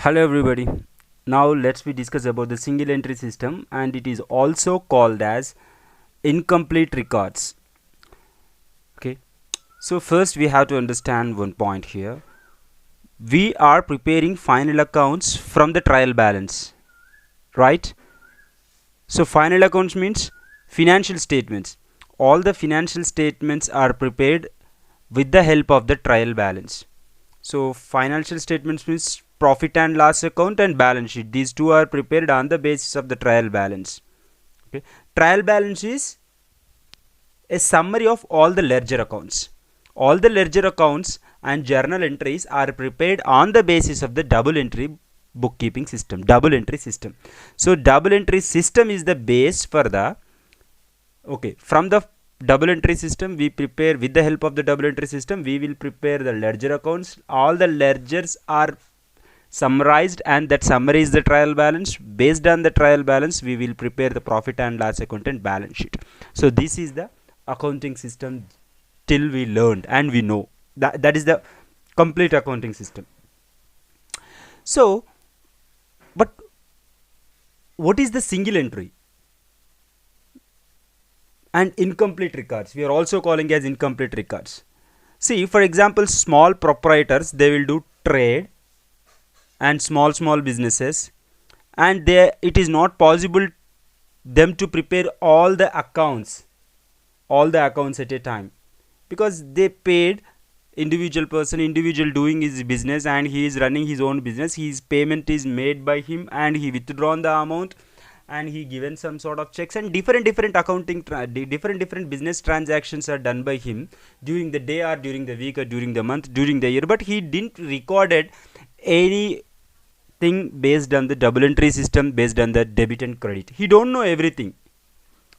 Hello everybody. Now let's we discuss about the single entry system, and it is also called as incomplete records. Okay. So first we have to understand one point here. We are preparing final accounts from the trial balance, right? So final accounts means financial statements. All the financial statements are prepared with the help of the trial balance. So financial statements means profit and loss account and balance sheet. These two are prepared on the basis of the trial balance. Okay. Trial balance is a summary of all the ledger accounts. All the ledger accounts and journal entries are prepared on the basis of the double entry bookkeeping system, double entry system. So double entry system is the base for the, okay, from the double entry system we prepare, with the help of the double entry system we will prepare the ledger accounts. All the ledgers are summarized, and that summary is the trial balance. Based on the trial balance we will prepare the profit and loss account and balance sheet. So this is the accounting system till we learned and we know that is the complete accounting system. So but what is the single entry and incomplete records? We are also calling as incomplete records. See, for example, small proprietors, they will do trade and small businesses, and they, it is not possible them to prepare all the accounts at a time, because they paid individual person, individual doing his business, and he is running his own business. His payment is made by him and he withdrawn the amount, and he given some sort of checks, and different accounting different business transactions are done by him during the day or during the week or during the month, during the year, but he didn't recorded anything based on the double entry system, based on the debit and credit. He don't know everything,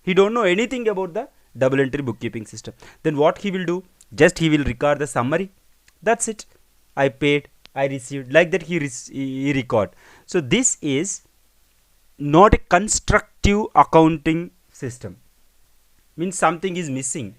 he don't know anything about the double entry bookkeeping system. Then what he will do? Just he will record the summary, that's it. I paid, I received, like that he record. So this is not a constructive accounting system, means something is missing.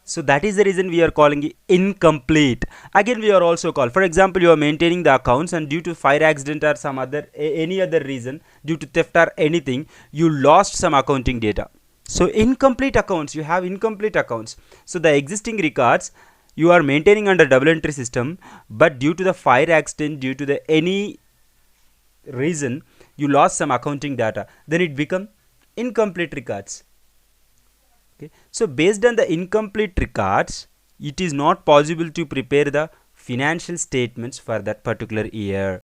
So that is the reason we are calling it incomplete. Again we are also called, for example, you are maintaining the accounts, and due to fire accident or some other any other reason, due to theft or anything, you lost some accounting data. So incomplete accounts, you have incomplete accounts. So the existing records you are maintaining under double entry system, but due to the fire accident, due to the any reason, you lost some accounting data, then it become incomplete records. Okay. So based on the incomplete records, it is not possible to prepare the financial statements for that particular year.